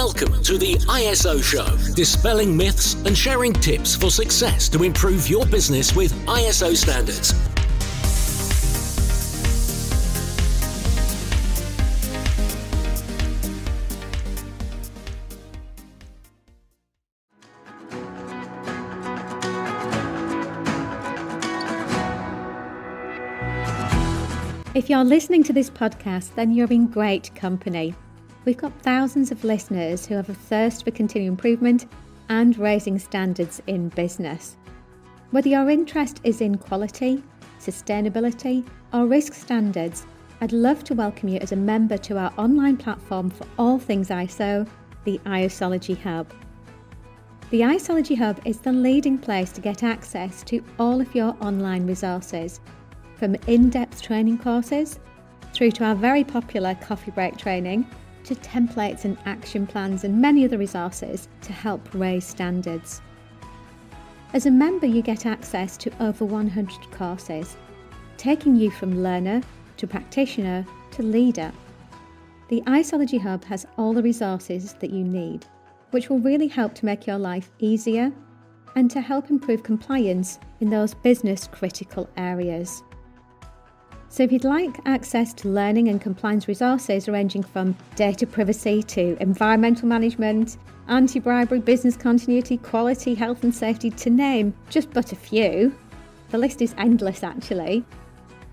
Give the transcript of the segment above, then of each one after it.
Welcome to the ISO Show, dispelling myths and sharing tips for success to improve your business with ISO standards. If you're listening to this podcast, then you're in great company. We've got thousands of listeners who have a thirst for continual improvement and raising standards in business. Whether your interest is in quality, sustainability, or risk standards, I'd love to welcome you as a member to our online platform for all things ISO, the ISology Hub. The ISology Hub is the leading place to get access to all of your online resources, from in-depth training courses through to our very popular coffee break training, to templates and action plans and many other resources to help raise standards. As a member, you get access to over 100 courses, taking you from learner to practitioner to leader. The ISology Hub has all the resources that you need, which will really help to make your life easier and to help improve compliance in those business critical areas. So if you'd like access to learning and compliance resources ranging from data privacy to environmental management, anti-bribery, business continuity, quality, health and safety, to name just but a few, the list is endless actually,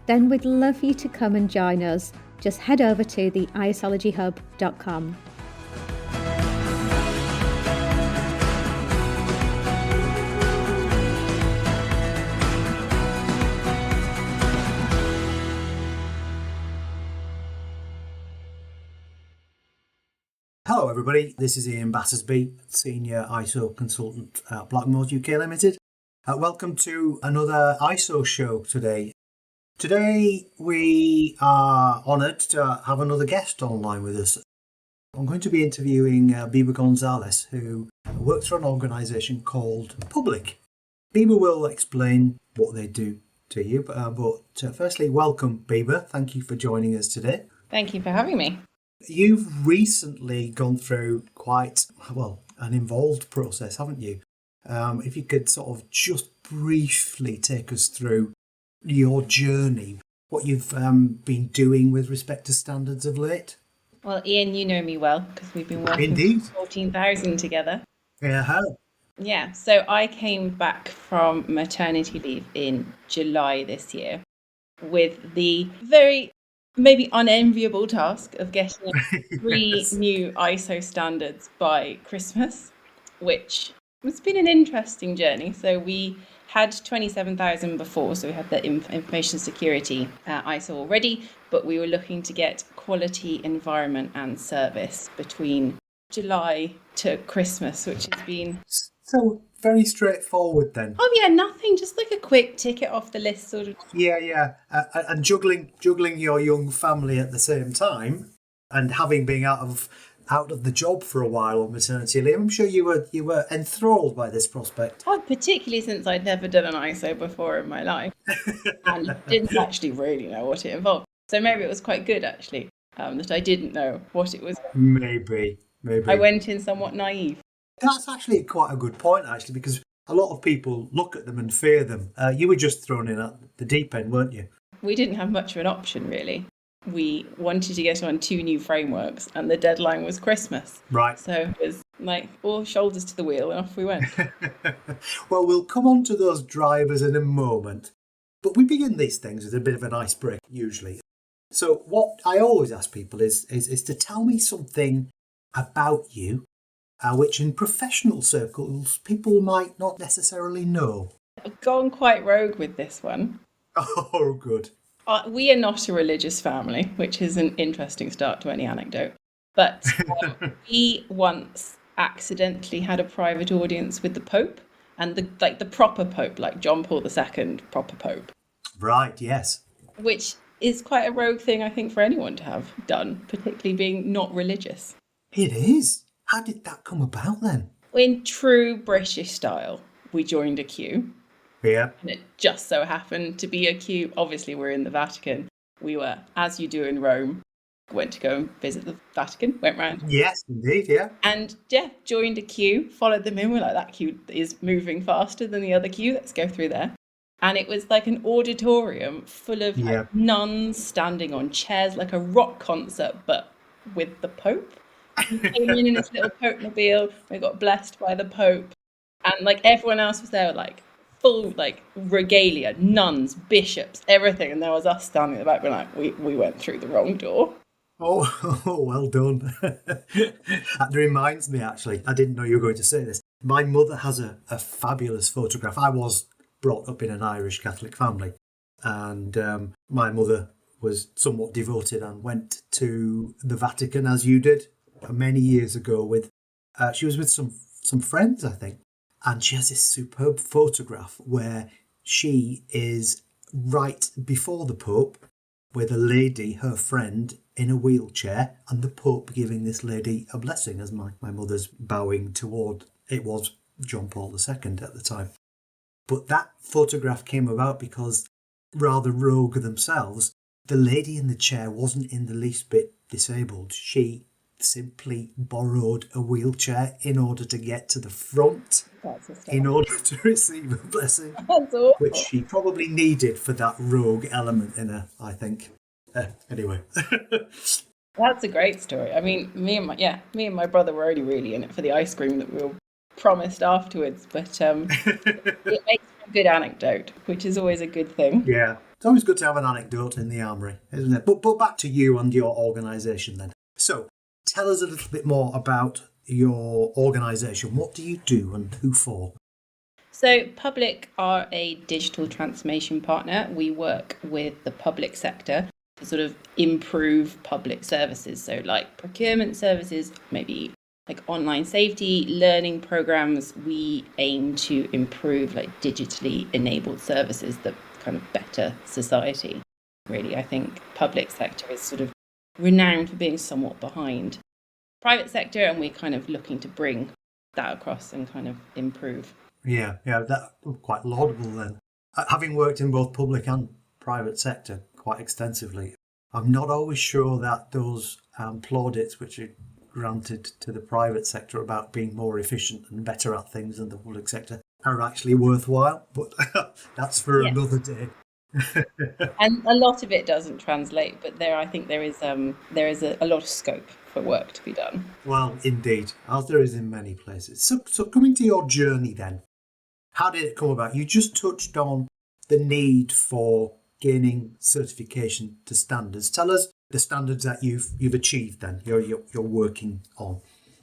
then we'd love you to come and join us. Just head over to the isologyhub.com. Hello everybody, this is Ian Battersby, Senior ISO Consultant at Blackmores UK Limited. Welcome to another ISO show today. Today we are honoured to have another guest online with us. I'm going to be interviewing Biba Gonzalez, who works for an organisation called Public. Biba will explain what they do to you, but firstly, welcome Biba. Thank you for joining us today. Thank you for having me. You've recently gone through quite, an involved process, haven't you? If you could sort of just briefly take us through your journey, what you've been doing with respect to standards of late. Well, Ian, you know me well because we've been working Indeed. 14,000 together. Yeah. Yeah, so I came back from maternity leave in July this year with the very maybe unenviable task of getting 3 Yes. new ISO standards by Christmas, which has been an interesting journey. So we had 27,000 before, so we had the information security ISO already, but we were looking to get quality, environment and service between July to Christmas, which has been... So very straightforward then. Oh yeah, nothing, just like a quick ticket off the list sort of. Yeah. And juggling your young family at the same time, and having been out of the job for a while on maternity leave, I'm sure you were enthralled by this prospect. Oh, particularly since I'd never done an ISO before in my life and didn't actually really know what it involved. So maybe it was quite good actually that I didn't know what it was. Maybe. I went in somewhat naive. That's actually quite a good point, actually, because a lot of people look at them and fear them. You were just thrown in at the deep end, weren't you? We didn't have much of an option, really. We wanted to get on 2 new frameworks and the deadline was Christmas. Right. So it was like all shoulders to the wheel and off we went. Well, we'll come on to those drivers in a moment. But we begin these things with a bit of an icebreaker, usually. So what I always ask people is to tell me something about you, which in professional circles people might not necessarily know. I've gone quite rogue with this one. Oh, good. We are not a religious family, which is an interesting start to any anecdote. But we once accidentally had a private audience with the Pope, and the proper Pope, like John Paul II, proper Pope. Right, yes. Which is quite a rogue thing, I think, for anyone to have done, particularly being not religious. It is. How did that come about then? In true British style, we joined a queue. Yeah. And it just so happened to be a queue. Obviously, we're in the Vatican. We were, as you do in Rome, went to go and visit the Vatican, went round. Yes, indeed, yeah. And yeah, joined a queue, followed them in. We're like, that queue is moving faster than the other queue. Let's go through there. And it was like an auditorium full of like, nuns standing on chairs, like a rock concert, but with the Pope. We came in this little Pope-mobile. We got blessed by the Pope. And like everyone else was there, like full like regalia, nuns, bishops, everything. And there was us standing at the back, being like, we went through the wrong door. Oh, well done. That reminds me, actually, I didn't know you were going to say this. My mother has a fabulous photograph. I was brought up in an Irish Catholic family, and my mother was somewhat devoted and went to the Vatican, as you did, many years ago. With she was with some friends, I think, and she has this superb photograph where she is right before the Pope with a lady, her friend, in a wheelchair, and the Pope giving this lady a blessing as my mother's bowing toward, it was John Paul II at the time. But that photograph came about because, rather rogue themselves, the lady in the chair wasn't in the least bit disabled. She simply borrowed a wheelchair in order to get to the front, in order to receive a blessing. That's awful. Which she probably needed for that rogue element in her, I think. Anyway. That's a great story. I mean, me and my brother were only really in it for the ice cream that we were promised afterwards, but it makes for a good anecdote, which is always a good thing. Yeah, it's always good to have an anecdote in the armoury, isn't it? But back to you and your organisation then. So, tell us a little bit more about your organisation. What do you do and who for? So Public are a digital transformation partner. We work with the public sector to sort of improve public services. So like procurement services, maybe like online safety, learning programs. We aim to improve like digitally enabled services that kind of better society. Really, I think public sector is sort of renowned for being somewhat behind private sector, and we're kind of looking to bring that across and kind of improve. Yeah, that's quite laudable then. Having worked in both public and private sector quite extensively, I'm not always sure that those plaudits which are granted to the private sector about being more efficient and better at things than the public sector are actually worthwhile, but that's for another day. And a lot of it doesn't translate, but I think there is a lot of scope for work to be done. Well, indeed, as there is in many places. So coming to your journey then, how did it come about? You just touched on the need for gaining certification to standards. Tell us the standards that you've achieved then, you're working on.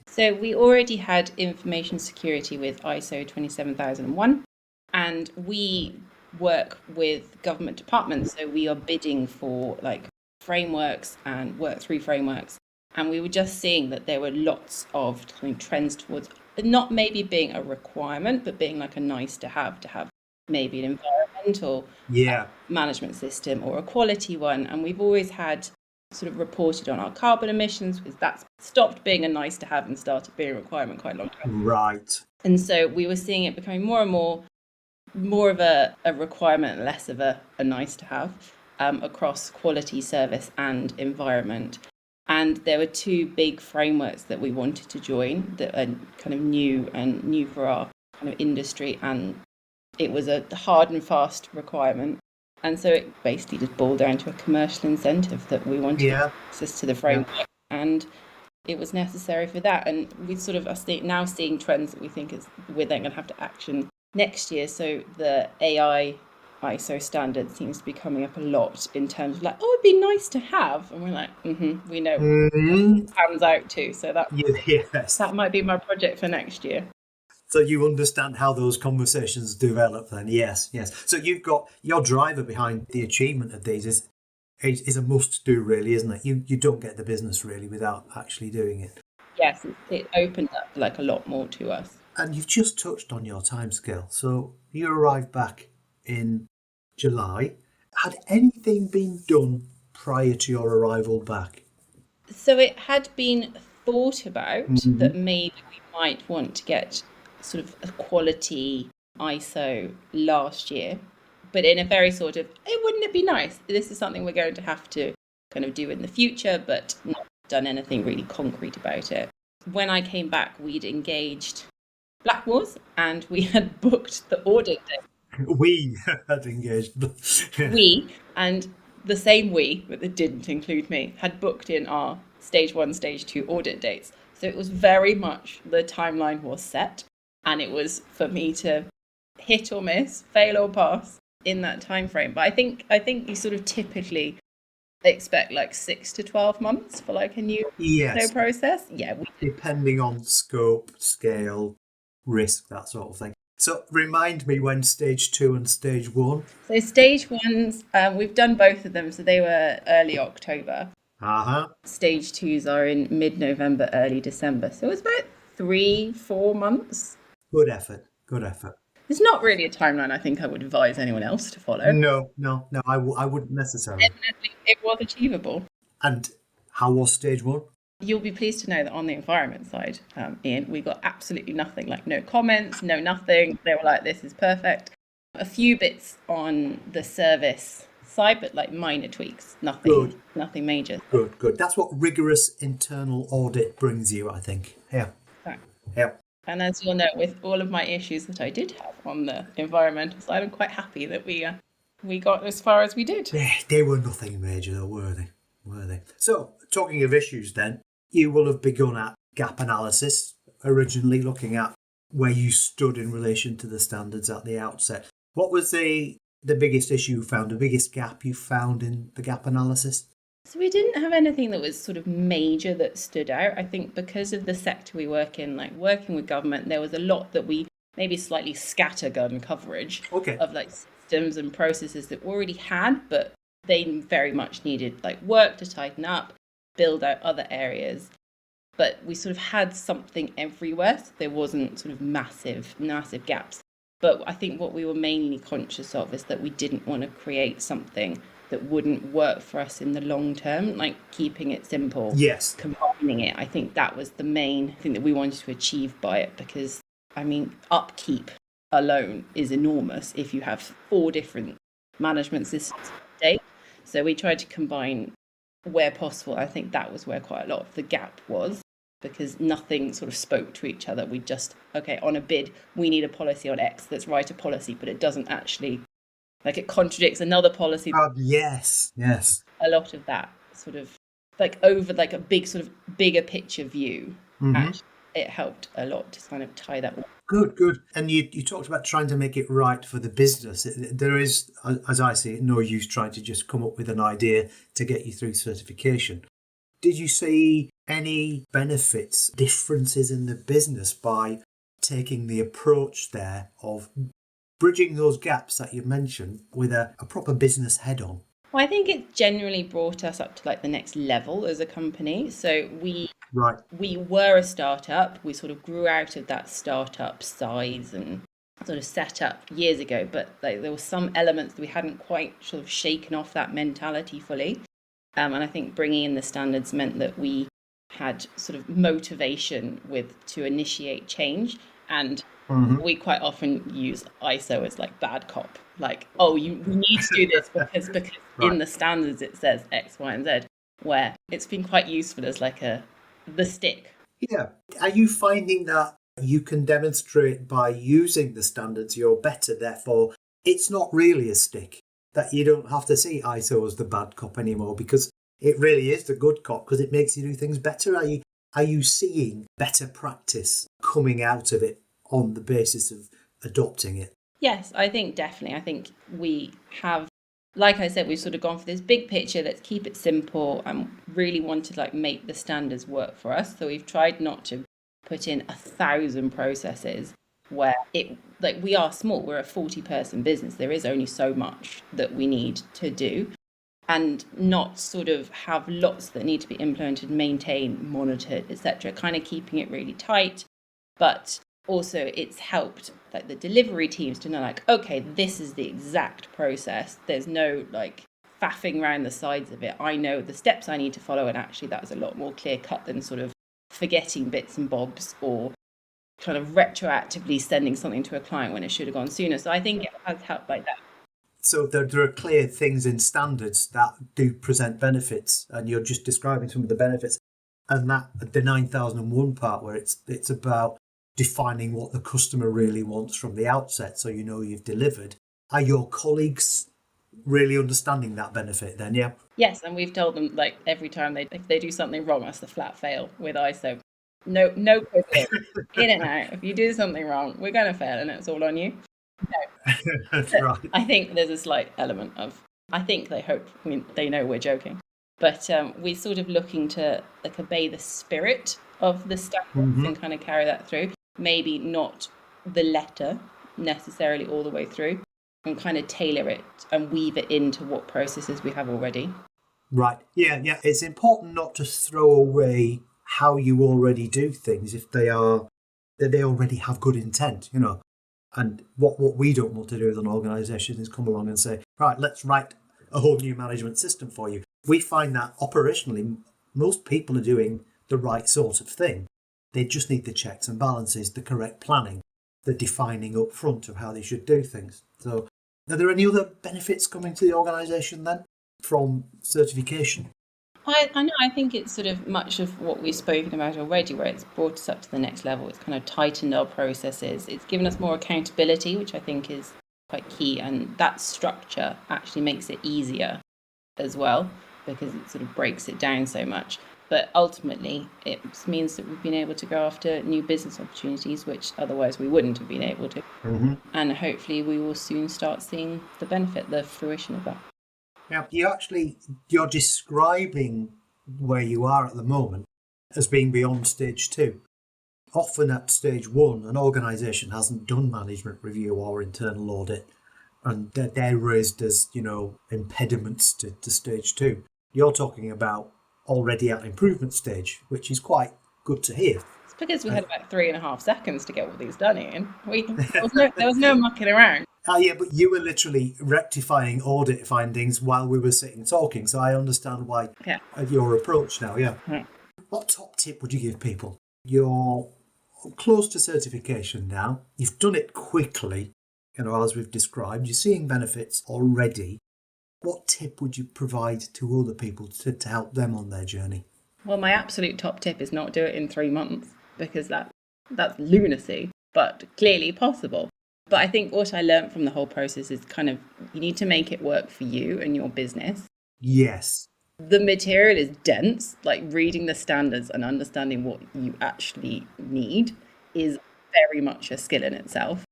So we already had information security with ISO 27001, and we work with government departments. So we are bidding for like frameworks and work through frameworks. And we were just seeing that there were lots of trends towards not maybe being a requirement, but being like a nice to have maybe an environmental management system or a quality one. And we've always had sort of reported on our carbon emissions, because that's stopped being a nice to have and started being a requirement quite a long time. Right. And so we were seeing it becoming more and more of a requirement and less of a nice to have across quality, service and environment. And there were two big frameworks that we wanted to join that are kind of new for our kind of industry. And it was a hard and fast requirement. And so it basically just boiled down to a commercial incentive that we wanted access to the framework. Yeah. And it was necessary for that. And we sort of are now seeing trends that we think we're then going to have to action next year. So the AI ISO standard seems to be coming up a lot in terms of like, it'd be nice to have. And we're like, we know it pans out too. So that might be my project for next year. So you understand how those conversations develop then? Yes. So you've got your driver behind the achievement of these is a must do really, isn't it? You don't get the business really without actually doing it. Yes, it opened up like a lot more to us. And you've just touched on your timescale. So you arrived back in July. Had anything been done prior to your arrival back? So it had been thought about that maybe we might want to get sort of a quality ISO last year, but in a very sort of, wouldn't it be nice? This is something we're going to have to kind of do in the future, but not done anything really concrete about it. When I came back, we'd engaged Blackmores and we had booked the audit date. We had engaged. We, and the same we, but it didn't include me, had booked in our stage 1, stage 2 audit dates. So it was very much the timeline was set, and it was for me to hit or miss, fail or pass in that time frame. But I think you sort of typically expect like 6 to 12 months for like a new Yes. process. Yeah, Depending on scope, scale, risk, that sort of thing. So remind me when stage 2 and stage 1. So stage 1s, we've done both of them. So they were early October. Stage 2s are in mid-November, early December. So it's about 3-4 months. Good effort. It's not really a timeline I think I would advise anyone else to follow. No, I wouldn't necessarily. Definitely, it was achievable. And how was stage 1? You'll be pleased to know that on the environment side, Ian, we got absolutely nothing, like no comments, no nothing. They were like, this is perfect. A few bits on the service side, but like minor tweaks, nothing major. Good. That's what rigorous internal audit brings you, I think. Yeah. Yeah. And as you'll know, with all of my issues that I did have on the environmental side, I'm quite happy that we got as far as we did. They were nothing major though, were they? So, talking of issues then, you will have begun at gap analysis, originally looking at where you stood in relation to the standards at the outset. What was the biggest issue you found, the biggest gap you found in the gap analysis? So we didn't have anything that was sort of major that stood out. I think because of the sector we work in, like working with government, there was a lot that we maybe slightly scattergun coverage of like systems and processes that we already had, but they very much needed like work to tighten up, build out other areas. But we sort of had something everywhere, so there wasn't sort of massive gaps. But I think what we were mainly conscious of is that we didn't want to create something that wouldn't work for us in the long term, like keeping it simple, combining it. I think that was the main thing that we wanted to achieve by it, because, I mean, upkeep alone is enormous if you have 4 different management systems a day. So we tried to combine where possible. I think that was where quite a lot of the gap was, because nothing sort of spoke to each other. We just, okay, on a bid, we need a policy on X, let's write a policy, but it doesn't actually, like it contradicts another policy. Yes. A lot of that sort of like over like a big sort of bigger picture view. Actually, it helped a lot to kind of tie that one. Good. And you talked about trying to make it right for the business. There is, as I see it, no use trying to just come up with an idea to get you through certification. Did you see any benefits, differences in the business by taking the approach there of bridging those gaps that you mentioned with a proper business head-on? Well, I think it generally brought us up to like the next level as a company. So we were a startup. We sort of grew out of that startup size and sort of set up years ago, but like, there were some elements that we hadn't quite sort of shaken off that mentality fully. And I think bringing in the standards meant that we had sort of motivation to initiate change. And we quite often use ISO as like bad cop. Like, we need to do this because in the standards it says X, Y, and Z, where it's been quite useful as like the stick. Yeah. Are you finding that you can demonstrate by using the standards you're better, therefore it's not really a stick, that you don't have to see ISO as the bad cop anymore because it really is the good cop because it makes you do things better? Are you seeing better practice coming out of it on the basis of adopting it? Yes, I think definitely. I think we have, like I said, we've sort of gone for this big picture, let's keep it simple, and really want to like make the standards work for us. So we've tried not to put in 1,000 processes where it, like, we are small, we're a 40-person business. There is only so much that we need to do, and not sort of have lots that need to be implemented, maintained, monitored, etc. Kind of keeping it really tight, but also it's helped like the delivery teams to know like, okay, this is the exact process. There's no like faffing around the sides of it. I know the steps I need to follow, and actually that was a lot more clear cut than sort of forgetting bits and bobs or kind of retroactively sending something to a client when it should have gone sooner. So I think it has helped like that. So there are clear things in standards that do present benefits, and you're just describing some of the benefits. And that the 9001 part where it's about defining what the customer really wants from the outset, so you know you've delivered. Are your colleagues really understanding that benefit then? Yeah. Yes, and we've told them like every time if they do something wrong, that's the flat fail with ISO. No quibbling. In and out. If you do something wrong, we're going to fail, and it's all on you. No. That's But right. I think there's a slight element of. I think they hope. I mean, they know we're joking, but we're sort of looking to like obey the spirit of the standards and kind of carry that through. Maybe not the letter necessarily all the way through, and kind of tailor it and weave it into what processes we have already. Right. Yeah. It's important not to throw away how you already do things if they already have good intent, you know. And what we don't want to do as an organisation is come along and say, right, let's write a whole new management system for you. We find that operationally, most people are doing the right sort of thing. They just need the checks and balances, the correct planning, the defining up front of how they should do things. So are there any other benefits coming to the organisation then from certification? I know. I think it's sort of much of what we've spoken about already, where it's brought us up to the next level. It's kind of tightened our processes. It's given us more accountability, which I think is quite key. And that structure actually makes it easier as well, because it sort of breaks it down so much. But ultimately, it means that we've been able to go after new business opportunities, which otherwise we wouldn't have been able to. And hopefully we will soon start seeing the benefit, the fruition of that. Now, you're describing where you are at the moment as being beyond stage 2. Often at stage 1, an organisation hasn't done management review or internal audit, and they're raised as, you know, impediments to stage 2. You're talking about already at improvement stage, which is quite good to hear. It's because we had about 3.5 seconds to get all these done, Ian. There was no mucking around. Yeah, but you were literally rectifying audit findings while we were sitting talking, so I understand why your approach now, yeah. What top tip would you give people? You're close to certification now, you've done it quickly, you know, as we've described, you're seeing benefits already. What tip would you provide to other people to help them on their journey? Well, my absolute top tip is not do it in 3 months, because that's lunacy, but clearly possible. But I think what I learned from the whole process is kind of you need to make it work for you and your business. Yes. The material is dense, like reading the standards and understanding what you actually need is very much a skill in itself.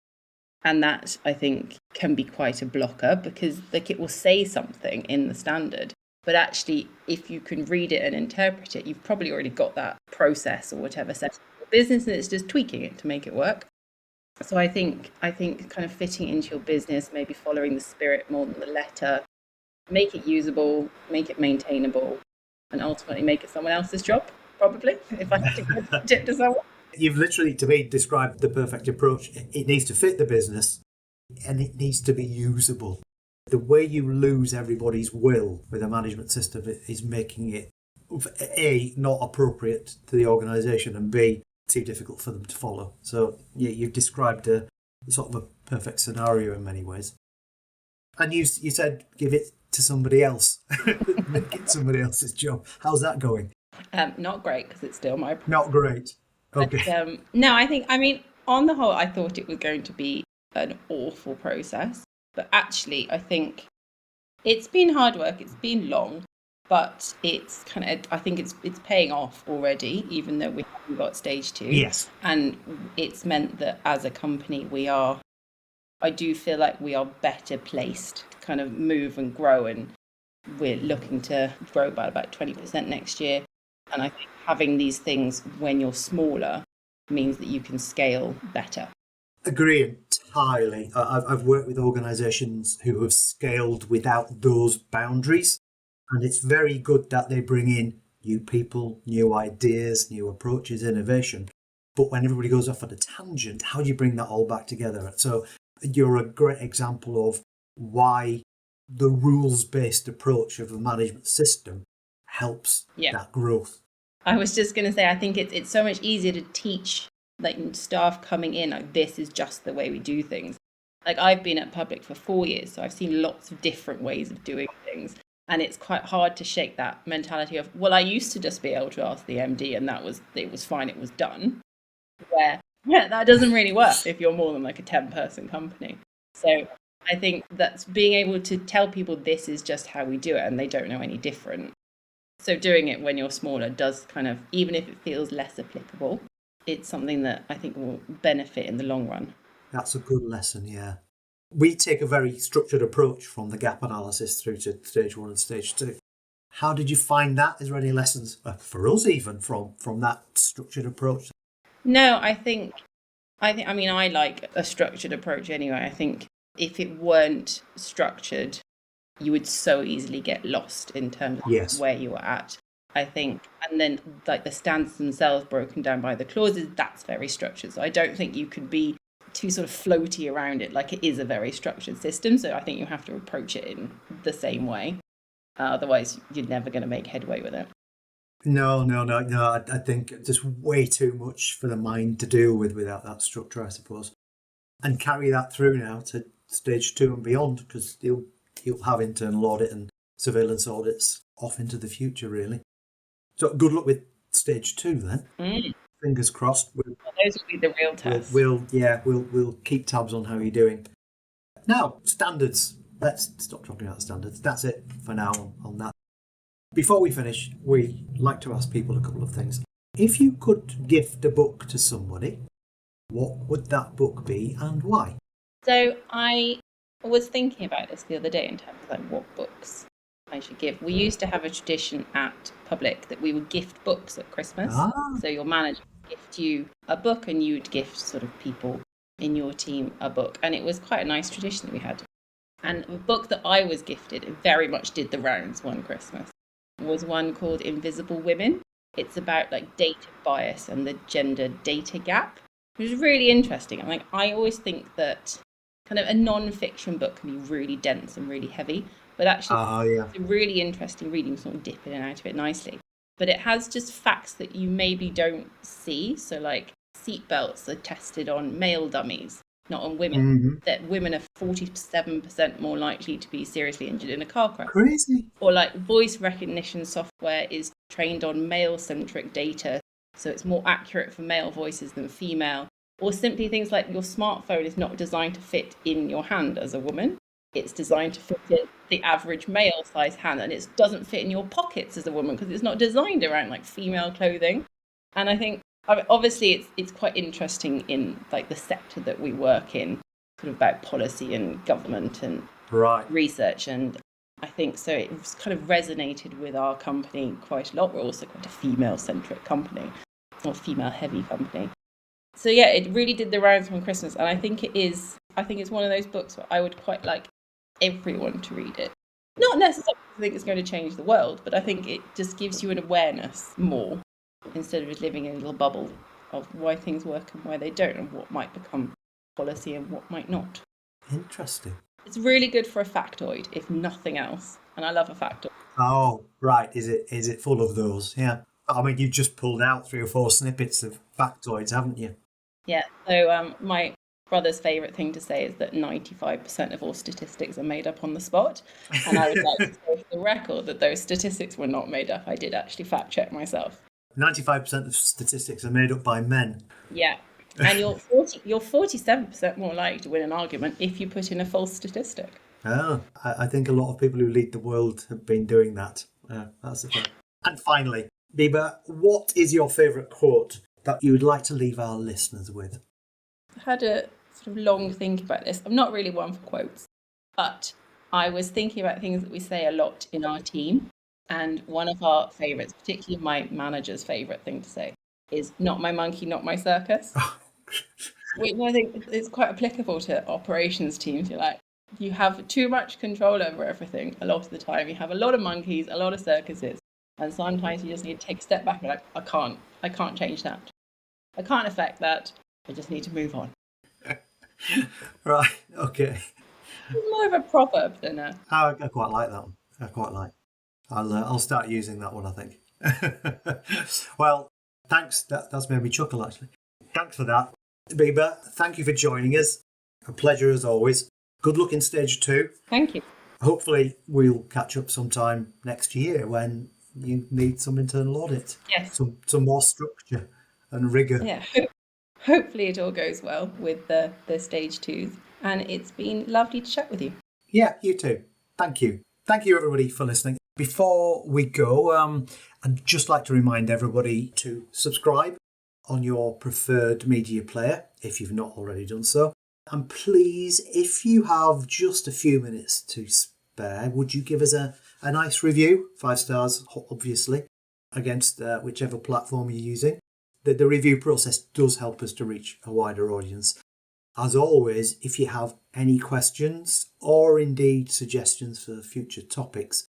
And that, I think, can be quite a blocker, because like it will say something in the standard, but actually if you can read it and interpret it, you've probably already got that process or whatever set for your business, and it's just tweaking it to make it work. So I think kind of fitting into your business, maybe following the spirit more than the letter, make it usable, make it maintainable, and ultimately make it someone else's job, probably, if I had to give a tip to someone. You've literally, to me, described the perfect approach. It needs to fit the business and it needs to be usable. The way you lose everybody's will with a management system is making it, A, not appropriate to the organisation, and B, too difficult for them to follow. So yeah, you've described a sort of a perfect scenario in many ways. And you said give it to somebody else, make it somebody else's job. How's that going? Not great, because it's still my. Not great. Okay. But, no, I mean, on the whole, I thought it was going to be an awful process. But actually, I think it's been hard work. It's been long, but it's kind of, I think it's paying off already, even though we haven't got stage 2. Yes. And it's meant that as a company, I do feel like we are better placed to kind of move and grow. And we're looking to grow by about 20% next year. And I think having these things when you're smaller means that you can scale better. Agree entirely. I've worked with organisations who have scaled without those boundaries, and it's very good that they bring in new people, new ideas, new approaches, innovation. But when everybody goes off on a tangent, how do you bring that all back together? So you're a great example of why the rules-based approach of a management system helps that growth. I was just going to say, I think it's so much easier to teach like staff coming in, like this is just the way we do things. Like I've been at Public for 4 years, so I've seen lots of different ways of doing things. And it's quite hard to shake that mentality of, well, I used to just be able to ask the MD and it was fine, it was done. Where, yeah, that doesn't really work if you're more than like a 10-person company. So I think that's being able to tell people this is just how we do it and they don't know any different. So doing it when you're smaller does kind of, even if it feels less applicable, it's something that I think will benefit in the long run. That's a good lesson, yeah. We take a very structured approach from the gap analysis through to stage 1 and stage 2. How did you find that? Is there any lessons for us even from that structured approach? No, I mean, I like a structured approach anyway. I think if it weren't structured, you would so easily get lost in terms of where you were at. I think, and then like the standards themselves broken down by the clauses, that's very structured. So I don't think you could be too sort of floaty around it, like it is a very structured system. So I think you have to approach it in the same way. Otherwise, you're never going to make headway with it. No. I think just way too much for the mind to deal with without that structure, I suppose. And carry that through now to stage 2 and beyond, because you'll have internal audit and surveillance audits off into the future, really. So good luck with stage 2 then. Fingers crossed. Those will be the real tests. We'll keep tabs on how you're doing. Now, standards. Let's stop talking about the standards. That's it for now on that. Before we finish, we like to ask people a couple of things. If you could gift a book to somebody, what would that book be and why? So I was thinking about this the other day in terms of like what books I should give. We used to have a tradition at Public that we would gift books at Christmas. So your manager would gift you a book and you'd gift sort of people in your team a book. And it was quite a nice tradition that we had. And the book that I was gifted, it very much did the rounds one Christmas, was one called Invisible Women. It's about like data bias and the gender data gap, which is really interesting. And like I always think that kind of a non-fiction book can be really dense and really heavy, but actually it's a really interesting reading, sort of dip in and out of it nicely. But it has just facts that you maybe don't see. So like seatbelts are tested on male dummies, not on women. That women are 47% more likely to be seriously injured in a car crash. Crazy. Or like voice recognition software is trained on male-centric data, so it's more accurate for male voices than female. Or simply things like your smartphone is not designed to fit in your hand as a woman. It's designed to fit in the average male size hand, and it doesn't fit in your pockets as a woman because it's not designed around like female clothing. And I think obviously it's quite interesting in like the sector that we work in, sort of about policy and government and research. And I think so it's kind of resonated with our company quite a lot. We're also quite a female-centric company, or female-heavy company. So yeah, it really did the rounds from Christmas, and I think it's one of those books where I would quite like everyone to read it. Not necessarily because I think it's going to change the world, but I think it just gives you an awareness more, instead of just living in a little bubble of why things work and why they don't, and what might become policy and what might not. Interesting. It's really good for a factoid, if nothing else, and I love a factoid. Oh, right. Is it full of those? Yeah. I mean, you've just pulled out 3 or 4 snippets of factoids, haven't you? Yeah. So my brother's favourite thing to say is that 95% of all statistics are made up on the spot. And I would like to say for the record that those statistics were not made up. I did actually fact check myself. 95% of statistics are made up by men. Yeah. And you're 47% more likely to win an argument if you put in a false statistic. Oh, I think a lot of people who lead the world have been doing that. That's the thing. And finally, Biba, what is your favourite quote that you would like to leave our listeners with? I had a sort of long think about this. I'm not really one for quotes, but I was thinking about things that we say a lot in our team. And one of our favourites, particularly my manager's favourite thing to say, is not my monkey, not my circus. Which I think is quite applicable to operations teams. You're like, you have too much control over everything a lot of the time. You have a lot of monkeys, a lot of circuses. And sometimes you just need to take a step back and be like, I can't change that. I can't affect that. I just need to move on. Right, okay. It's more of a proverb than a... I quite like that one. I quite like. I'll start using that one, I think. Well, thanks. That's made me chuckle, actually. Thanks for that. Biba, thank you for joining us. A pleasure as always. Good luck in stage 2. Thank you. Hopefully we'll catch up sometime next year when you need some internal audit. Yes. Some more structure and rigour. Yeah. Hopefully it all goes well with the stage 2s. And it's been lovely to chat with you. Yeah, you too. Thank you. Thank you, everybody, for listening. Before we go, I'd just like to remind everybody to subscribe on your preferred media player, if you've not already done so. And please, if you have just a few minutes to spare, would you give us a nice review? 5 stars, obviously, against whichever platform you're using. The review process does help us to reach a wider audience. As always, if you have any questions or indeed suggestions for future topics,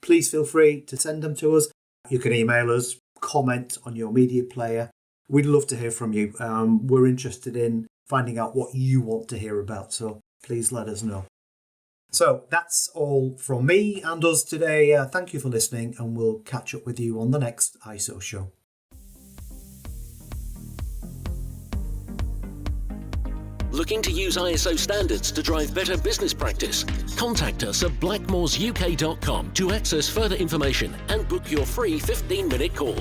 please feel free to send them to us. You can email us, comment on your media player. We'd love to hear from you. We're interested in finding out what you want to hear about, so please let us know. So that's all from me and us today. Thank you for listening, and we'll catch up with you on the next ISO show. Looking to use ISO standards to drive better business practice? Contact us at blackmoresuk.com to access further information and book your free 15-minute call.